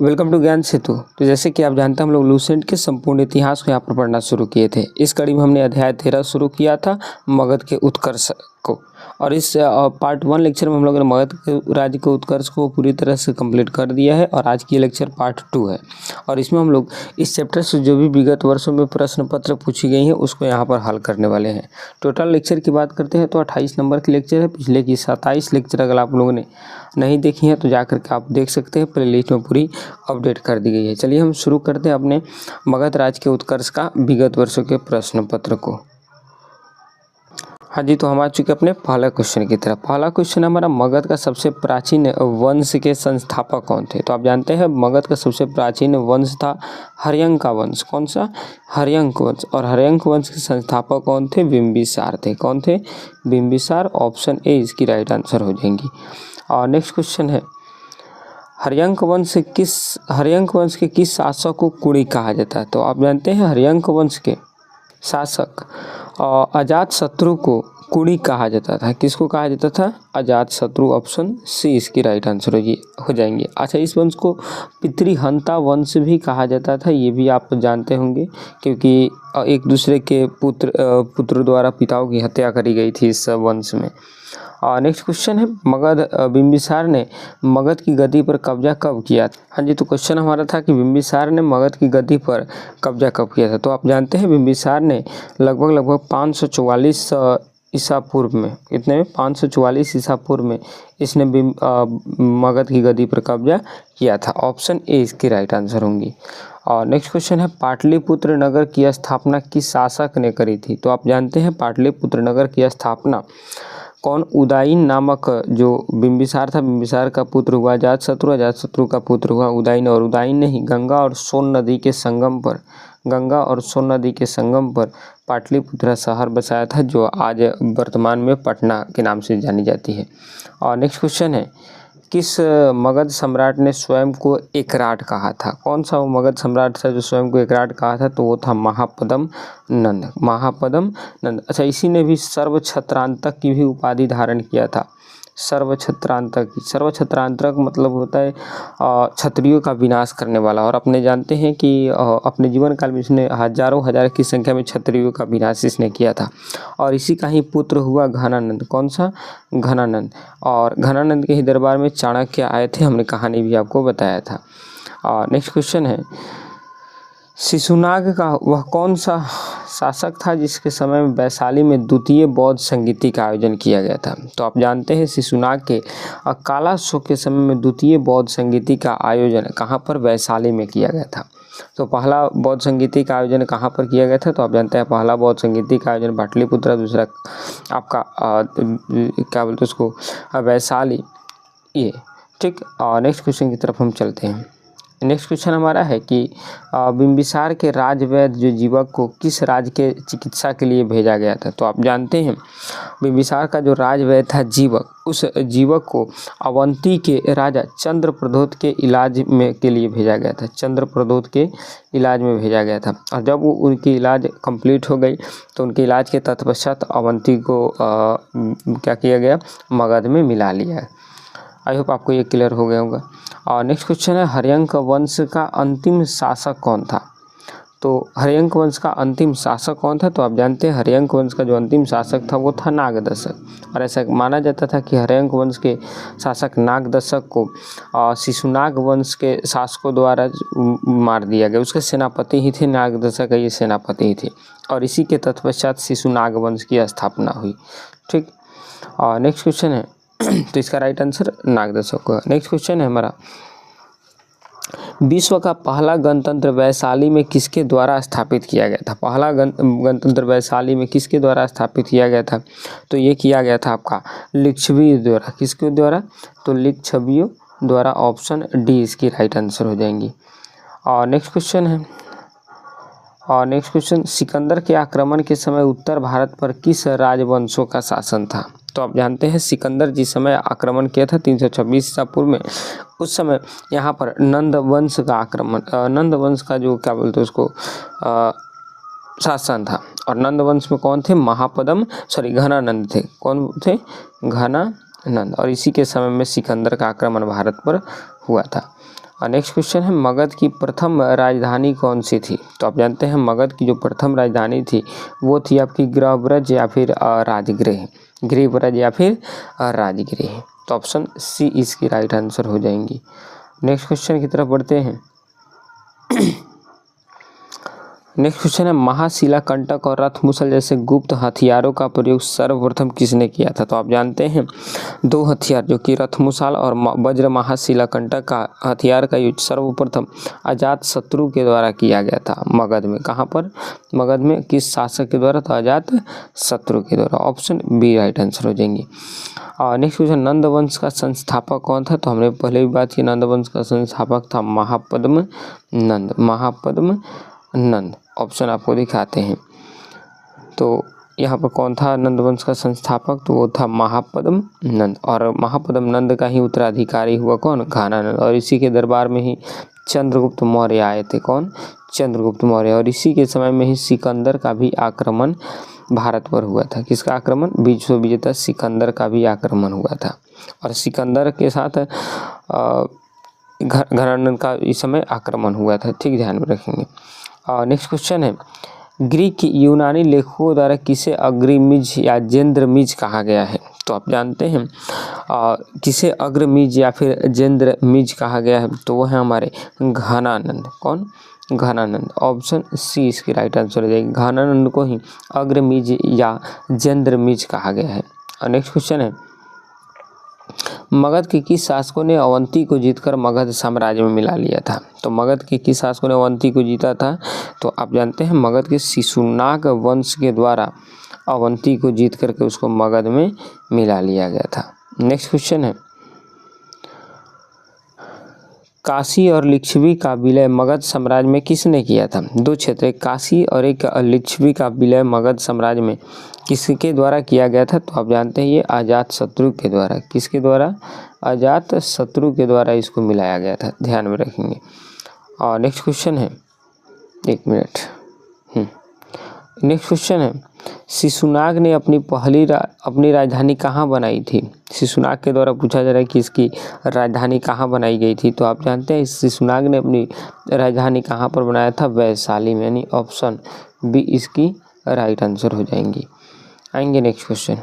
Welcome to ज्ञान सेतु। तो जैसे कि आप जानते हैं, हम लोग लूसेंट के संपूर्ण इतिहास को यहाँ पर पढ़ना शुरू किए थे। इस कड़ी में हमने अध्याय 13 शुरू किया था, मगध के उत्कर्ष को। और इस पार्ट 1 लेक्चर में हम लोगों ने मगध के राज्य के उत्कर्ष को पूरी तरह से कंप्लीट कर दिया है। और आज की लेक्चर पार्ट 2 है, और इसमें हम लोग इस चैप्टर से जो भी विगत वर्षों में प्रश्न पत्र पूछी गई हैं उसको यहाँ पर हल करने वाले हैं। टोटल लेक्चर की बात करते हैं तो 28 नंबर की लेक्चर है। पिछले की 27 लेक्चर अगर आप लोगों ने नहीं देखी हैं तो जा करके आप देख सकते हैं, प्लेलिस्ट में पूरी अपडेट कर दी गई है। चलिए हम शुरू करते हैं अपने मगध राज्य के उत्कर्ष का विगत वर्षों के प्रश्न पत्र को। हाँ जी, तो हम आ चुके अपने पहला क्वेश्चन की तरफ। पहला क्वेश्चन हमारा, मगध का सबसे प्राचीन वंश के संस्थापक कौन थे? तो आप जानते हैं मगध का सबसे प्राचीन वंश था हर्यंक का वंश। कौन सा? हर्यंक वंश। और हर्यंक वंश के संस्थापक कौन थे? बिंबिसार थे। कौन थे? बिंबिसार। ऑप्शन ए इसकी राइट आंसर हो जाएंगी। और नेक्स्ट क्वेश्चन है, हर्यंक वंश के किस शासक को कुड़ी कहा जाता है? तो आप जानते हैं हर्यंक वंश के शासक अजात शत्रु को कुड़ी कहा जाता था। किसको कहा जाता था? अजात शत्रु। ऑप्शन सी इसकी राइट आंसर हो जाएंगे। अच्छा, इस वंश को पितृहंता वंश भी कहा जाता था, ये भी आप जानते होंगे, क्योंकि एक दूसरे के पुत्र द्वारा पिताओं की हत्या करी गई थी इस वंश में। नेक्स्ट क्वेश्चन है, बिंबिसार ने मगध की गद्दी पर कब्जा कब किया था? हाँ जी, तो क्वेश्चन हमारा था कि बिंबिसार ने मगध की गद्दी पर कब्जा कब किया था? तो आप जानते हैं बिंबिसार ने लगभग 544 ईसा पूर्व में, इतने में 544 ईसा पूर्व में इसने मगध की गद्दी पर कब्जा किया था। ऑप्शन ए इसकी राइट आंसर होंगी। और नेक्स्ट क्वेश्चन है, पाटलिपुत्र नगर की स्थापना किस शासक ने करी थी? तो आप जानते हैं पाटलिपुत्र नगर की स्थापना कौन? उदयन नामक जो बिंबिसार था, बिंबिसार का पुत्र हुआ अजातशत्रु का पुत्र हुआ उदयन। और उदयन ने ही गंगा और सोन नदी के संगम पर पाटलिपुत्र शहर बसाया था, जो आज वर्तमान में पटना के नाम से जानी जाती है। और नेक्स्ट क्वेश्चन है, किस मगध सम्राट ने स्वयं को एकराट कहा था? कौन सा वो मगध सम्राट था जो स्वयं को एकराट कहा था? तो वो था महापद्म नंद। अच्छा, इसी ने भी सर्वछत्रांतक की भी उपाधि धारण किया था। सर्वछत्रांतक मतलब होता है क्षत्रियों का विनाश करने वाला। और अपने जानते हैं कि अपने जीवन काल में इसने हजार की संख्या में क्षत्रियों का विनाश इसने किया था। और इसी का ही पुत्र हुआ घनानंद। कौन सा? घनानंद। और घनानंद के ही दरबार में चाणक्य आए थे, हमने कहानी भी आपको बताया था। नेक्स्ट क्वेश्चन है, शिशुनाग का वह कौन सा शासक था जिसके समय में वैशाली में द्वितीय बौद्ध संगीति का आयोजन किया गया था? तो आप जानते हैं शिशुनाग के काला शोक के समय में द्वितीय बौद्ध संगीति का आयोजन कहाँ पर? वैशाली में किया गया था। तो पहला बौद्ध संगीति का आयोजन कहाँ पर किया गया था? तो आप जानते हैं पहला बौद्ध संगीति का आयोजन पाटलिपुत्र, दूसरा आपका क्या बोलते उसको, वैशाली, ये ठीक। नेक्स्ट क्वेश्चन की तरफ हम चलते हैं। नेक्स्ट क्वेश्चन हमारा है कि बिंबिसार के राजवैद्य जो जीवक को किस राज्य के चिकित्सा के लिए भेजा गया था? तो आप जानते हैं बिंबिसार का जो राजवैद्य था जीवक, उस जीवक को अवंती के राजा चंद्रप्रद्योत के इलाज में के लिए भेजा गया था। चंद्रप्रद्योत के इलाज में भेजा गया था। और जब वो उनकी इलाज कंप्लीट हो गई तो उनके इलाज के तत्पश्चात अवंती को क्या किया गया? मगध में मिला लिया। आई होप आपको ये क्लियर हो गया होगा। और नेक्स्ट क्वेश्चन है, हर्यंक वंश का अंतिम शासक कौन था? तो हर्यंक वंश का अंतिम शासक कौन था? तो आप जानते हैं हर्यंक वंश का जो अंतिम शासक था वो था नागदशक। और ऐसा माना जाता था कि हर्यंक वंश के शासक नागदशक को शिशुनाग वंश के शासकों द्वारा मार दिया गया। उसके सेनापति ही थे नागदशक, ये सेनापति ही थे। और इसी के तत्पश्चात शिशुनाग वंश की स्थापना हुई। ठीक। और नेक्स्ट क्वेश्चन है, तो इसका राइट आंसर नागदशक होगा। नेक्स्ट क्वेश्चन है हमारा, विश्व का पहला गणतंत्र वैशाली में किसके द्वारा स्थापित किया गया था? पहला गणतंत्र वैशाली में किसके द्वारा स्थापित किया गया था? तो ये किया गया था आपका लिच्छवियों द्वारा। किसके द्वारा? तो लिच्छवियों द्वारा। ऑप्शन डी इसकी राइट आंसर हो जाएंगी। और नेक्स्ट क्वेश्चन है, और नेक्स्ट क्वेश्चन, सिकंदर के आक्रमण के समय उत्तर भारत पर किस राजवंशों का शासन था? तो आप जानते हैं सिकंदर जिस समय आक्रमण किया था 326 ईसा पूर्व में, उस समय यहाँ पर नंद वंश का आक्रमण, नंद वंश का जो क्या बोलते हैं उसको शासन था। और नंद वंश में कौन थे? घनानंद थे। कौन थे? नंद। और इसी के समय में सिकंदर का आक्रमण भारत पर हुआ था। और नेक्स्ट क्वेश्चन है, मगध की प्रथम राजधानी कौन सी थी? तो आप जानते हैं मगध की जो प्रथम राजधानी थी वो थी आपकी गृहब्रज या फिर राजगृह, गृहब्रज या फिर राजगृह। तो ऑप्शन सी इसकी राइट आंसर हो जाएंगी। नेक्स्ट क्वेश्चन की तरफ बढ़ते हैं। नेक्स्ट क्वेश्चन है, महाशिला कंटक और रथमुसल जैसे गुप्त हथियारों का प्रयोग सर्वप्रथम किसने किया था? तो आप जानते हैं दो हथियार जो कि रथमुसल और वज्र महाशिला कंटक का हथियार का यूज सर्वप्रथम अजात शत्रु के द्वारा किया गया था मगध में। कहाँ पर? मगध में। किस शासक के द्वारा? तो अजात शत्रु के द्वारा। ऑप्शन बी राइट आंसर हो जाएंगे। और नेक्स्ट क्वेश्चन, नंद वंश का संस्थापक कौन था? तो हमने पहले भी बात की, नंद वंश का संस्थापक था महापद्म नंद, महापद्म नंद। ऑप्शन आपको दिखाते हैं। तो यहाँ पर कौन था नंद वंश का संस्थापक? तो वो था महापद्म नंद। और महापद्म नंद का ही उत्तराधिकारी हुआ कौन? घानानंद। और इसी के दरबार में ही चंद्रगुप्त मौर्य आए थे। कौन? चंद्रगुप्त मौर्य। और इसी के समय में ही सिकंदर का भी आक्रमण भारत पर हुआ था। किसका आक्रमण? विश्व विजेता सिकंदर का भी आक्रमण हुआ था। और सिकंदर के साथ घानानंद का इस समय आक्रमण हुआ था। ठीक, ध्यान में रखेंगे। नेक्स्ट क्वेश्चन है, ग्रीक यूनानी लेखकों द्वारा किसे अग्रमिज या जेंद्रमिज कहा गया है? तो आप जानते हैं किसे अग्रमिज या फिर जेंद्रमिज कहा गया है? तो वो है हमारे घानानंद। कौन? घानानंद। ऑप्शन सी इसकी राइट आंसर हो जाएगी। घानानंद को ही अग्रमिज या जेंद्रमिज कहा गया है। और नेक्स्ट क्वेश्चन है, मगध के किस शासकों ने अवंती को जीतकर मगध साम्राज्य में मिला लिया था? तो मगध के किस शासकों ने अवंती को जीता था? तो आप जानते हैं मगध के शिशुनाग वंश के द्वारा अवंती को जीत करके उसको मगध में मिला लिया गया था। नेक्स्ट क्वेश्चन है, काशी और लिच्छवी का विलय मगध साम्राज्य में किसने किया था? दो क्षेत्र, एक काशी और एक लिच्छवी का विलय मगध साम्राज्य में किसके द्वारा किया गया था? तो आप जानते हैं ये अजात शत्रु के द्वारा। किसके द्वारा? अजात शत्रु के द्वारा इसको मिलाया गया था। ध्यान में रखेंगे। और नेक्स्ट क्वेश्चन है, एक मिनट, नेक्स्ट क्वेश्चन है, शिशुनाग ने अपनी राजधानी कहाँ बनाई थी? शिशुनाग के द्वारा पूछा जा रहा है कि इसकी राजधानी कहाँ बनाई गई थी? तो आप जानते हैं शिशुनाग ने अपनी राजधानी कहाँ पर बनाया था? वैशाली में। यानी ऑप्शन बी इसकी राइट आंसर हो जाएंगी। आएंगे नेक्स्ट क्वेश्चन,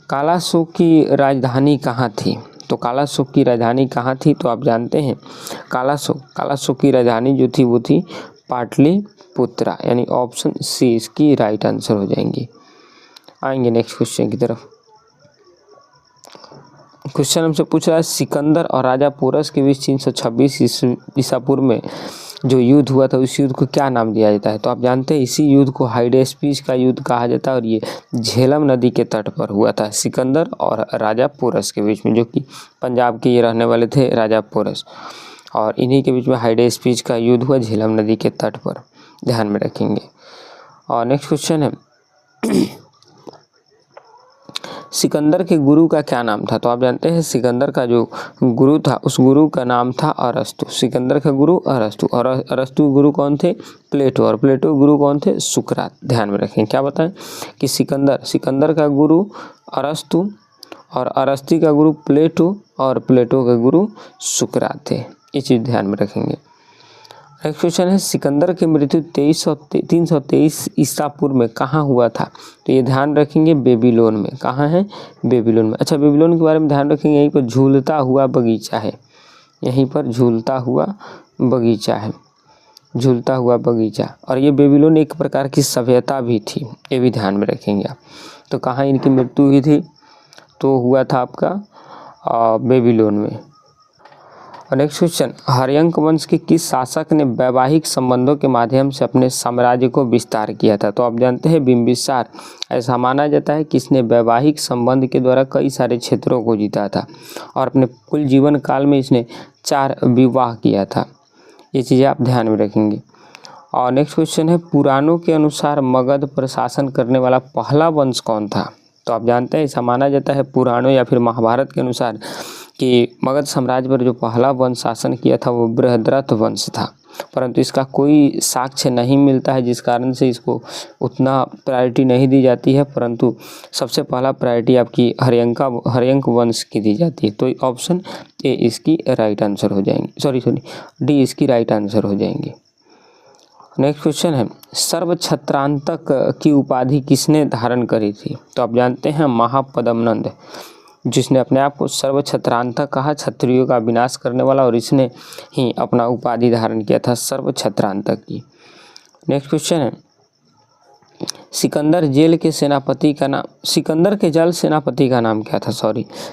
कालाशोक की राजधानी कहाँ थी? तो कालाशोक की राजधानी कहाँ थी? तो आप जानते हैं कालाशोक की राजधानी जो थी वो थी पाटलिपुत्रा। यानी ऑप्शन सी इसकी राइट आंसर हो जाएंगी। आएंगे नेक्स्ट क्वेश्चन की तरफ। क्वेश्चन हमसे पूछ रहा है, सिकंदर और राजा पोरस के बीच 326 ईसा पूर्व में जो युद्ध हुआ था उस युद्ध को क्या नाम दिया जाता है? तो आप जानते हैं इसी युद्ध को हाइडेस्पीस का युद्ध कहा जाता है। और ये झेलम नदी के तट पर हुआ था सिकंदर और राजा पोरस के बीच में, जो कि पंजाब के ये रहने वाले थे राजा पोरस। और इन्हीं के बीच में हाइडेस्पीस का युद्ध हुआ झेलम नदी के तट पर। ध्यान में रखेंगे। और नेक्स्ट क्वेश्चन है, सिकंदर के गुरु का क्या नाम था? तो आप जानते हैं सिकंदर का जो गुरु था उस गुरु का नाम था अरस्तु। सिकंदर का गुरु अरस्तु। और अरस्तु गुरु कौन थे? प्लेटो। और प्लेटो गुरु कौन थे? सुकरात। ध्यान में रखें। क्या बताएं कि सिकंदर का गुरु अरस्तु और अरस्ती का गुरु प्लेटो और प्लेटो का गुरु सुकरात थे। ये चीज़ ध्यान में रखेंगे। नेक्स्ट क्वेश्चन है, सिकंदर की मृत्यु 323 ईसा पूर्व में कहाँ हुआ था? तो ये ध्यान रखेंगे बेबीलोन में। कहाँ है? बेबीलोन में। अच्छा, बेबीलोन के बारे में ध्यान रखेंगे, यहीं पर झूलता हुआ बगीचा है। यहीं पर झूलता हुआ बगीचा है, झूलता हुआ बगीचा। और ये बेबीलोन एक प्रकार की सभ्यता भी थी, ये भी ध्यान में रखेंगे आप। तो कहाँ इनकी मृत्यु हुई थी? तो हुआ था आपका बेबीलोन में। नेक्स्ट क्वेश्चन, हर्यंक वंश के किस शासक ने वैवाहिक संबंधों के माध्यम से अपने साम्राज्य को विस्तार किया था? तो आप जानते हैं बिंबिसार। ऐसा माना जाता है कि इसने वैवाहिक संबंध के द्वारा कई सारे क्षेत्रों को जीता था और अपने कुल जीवन काल में इसने 4 विवाह किया था। ये चीज़ें आप ध्यान में रखेंगे। और नेक्स्ट क्वेश्चन है, पुराणों के अनुसार मगध पर शासन करने वाला पहला वंश कौन था? तो आप जानते हैं ऐसा माना जाता है पुराणों या फिर महाभारत के अनुसार कि मगध साम्राज्य पर जो पहला वंश शासन किया था वो बृहद्रथ वंश था। परंतु इसका कोई साक्ष्य नहीं मिलता है, जिस कारण से इसको उतना प्रायोरिटी नहीं दी जाती है। परंतु सबसे पहला प्रायोरिटी आपकी हर्यंक वंश की दी जाती है। तो ऑप्शन ए इसकी राइट आंसर हो जाएंगे, सॉरी डी इसकी राइट आंसर हो जाएंगी। नेक्स्ट क्वेश्चन है, सर्वछत्रांतक की उपाधि किसने धारण करी थी? तो आप जानते हैं महापद्मनंद, जिसने अपने आप को सर्वछत्रांतक कहा, क्षत्रियों का विनाश करने वाला, और इसने ही अपना उपाधि धारण किया था सर्वछत्रांतक की। नेक्स्ट क्वेश्चन है, सिकंदर के जल सेनापति का नाम क्या था?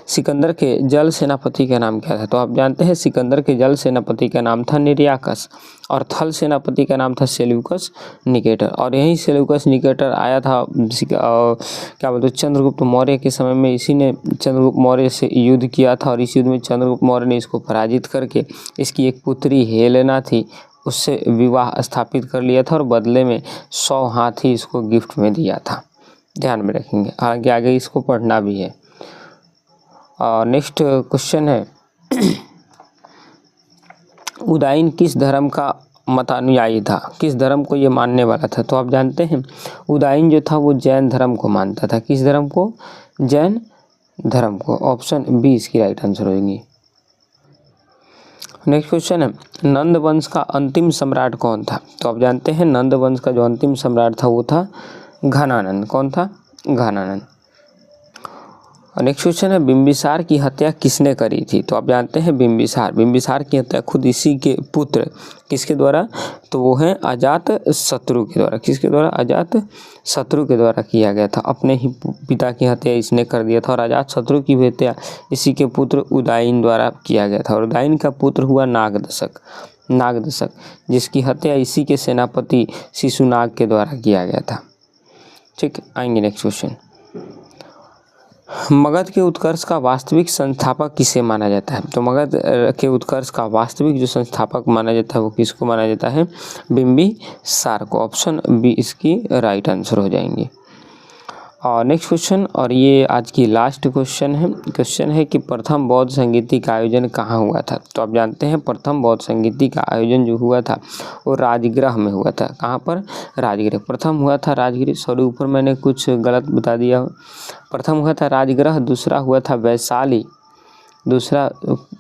सिकंदर के जल सेनापति का नाम क्या था? तो आप जानते हैं सिकंदर के जल सेनापति का नाम था निर्याकस, और थल सेनापति का नाम था सेल्यूकस निकेटर। और यही सेल्यूकस निकेटर आया था क्या बोलते चंद्रगुप्त मौर्य के समय में। इसी ने चंद्रगुप्त मौर्य से युद्ध किया था, और इस युद्ध में चंद्रगुप्त मौर्य ने इसको पराजित करके इसकी एक पुत्री हेलेना थी, उससे विवाह स्थापित कर लिया था, और बदले में 100 हाथी इसको गिफ्ट में दिया था। ध्यान में रखेंगे, आगे इसको पढ़ना भी है। नेक्स्ट क्वेश्चन है, उदाइन किस धर्म का मतानुयायी था? किस धर्म को ये मानने वाला था? तो आप जानते हैं उदाइन जो था वो जैन धर्म को मानता था। किस धर्म को? जैन धर्म को। ऑप्शन बी इसकी राइट आंसर होगी। नेक्स्ट क्वेश्चन है, नंद वंश का अंतिम सम्राट कौन था? तो आप जानते हैं नंद वंश का जो अंतिम सम्राट था वो था घनानंद। कौन था? घनानंद। नेक्स्ट क्वेश्चन है, बिंबिसार की हत्या किसने करी थी? तो आप जानते हैं बिंबिसार की हत्या खुद इसी के पुत्र किसके द्वारा? तो वो है अजात शत्रु के द्वारा। किसके द्वारा? अजात शत्रु के द्वारा किया गया था। अपने ही पिता की हत्या इसने कर दिया था, और अजात शत्रु की हत्या इसी के पुत्र उदाइन द्वारा किया गया था। और उदाइन का पुत्र हुआ नागदशक, जिसकी हत्या इसी के सेनापति शिशुनाग के द्वारा किया गया था। ठीक, आएंगे नेक्स्ट क्वेश्चन। मगध के उत्कर्ष का वास्तविक संस्थापक किसे माना जाता है? तो मगध के उत्कर्ष का वास्तविक जो संस्थापक माना जाता है वो किसको माना जाता है? बिंबिसार को। ऑप्शन बी इसकी राइट आंसर हो जाएंगे। और नेक्स्ट क्वेश्चन, और ये आज की लास्ट क्वेश्चन है कि प्रथम बौद्ध संगीति का आयोजन कहाँ हुआ था? तो आप जानते हैं प्रथम बौद्ध संगीति का आयोजन जो हुआ था वो राजगृह में हुआ था। कहाँ पर? राजगृह। प्रथम हुआ था राजगृह, सॉरी ऊपर मैंने कुछ गलत बता दिया। प्रथम हुआ था राजगृह, दूसरा हुआ था वैशाली, दूसरा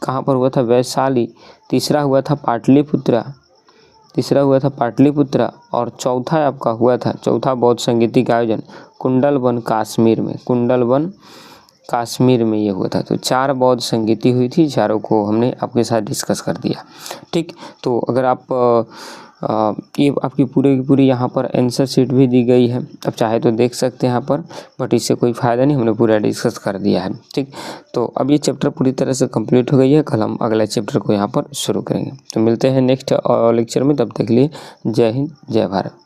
कहाँ पर हुआ था? वैशाली। तीसरा हुआ था पाटलिपुत्रा, और चौथा आपका हुआ था, चौथा बौद्ध संगीति का आयोजन कुंडलवन कश्मीर में ये हुआ था। तो 4 बौद्ध संगीति हुई थी, चारों को हमने आपके साथ डिस्कस कर दिया। ठीक, तो अगर आप ये आपकी पूरी की पूरी यहाँ पर आंसर शीट भी दी गई है, अब चाहे तो देख सकते हैं यहाँ पर, बट इससे कोई फ़ायदा नहीं, हमने पूरा डिस्कस कर दिया है। ठीक, तो अब ये चैप्टर पूरी तरह से कंप्लीट हो गई है। कल हम अगला चैप्टर को यहाँ पर शुरू करेंगे। तो मिलते हैं नेक्स्ट लेक्चर में, तब तक के लिए जय हिंद, जय भारत।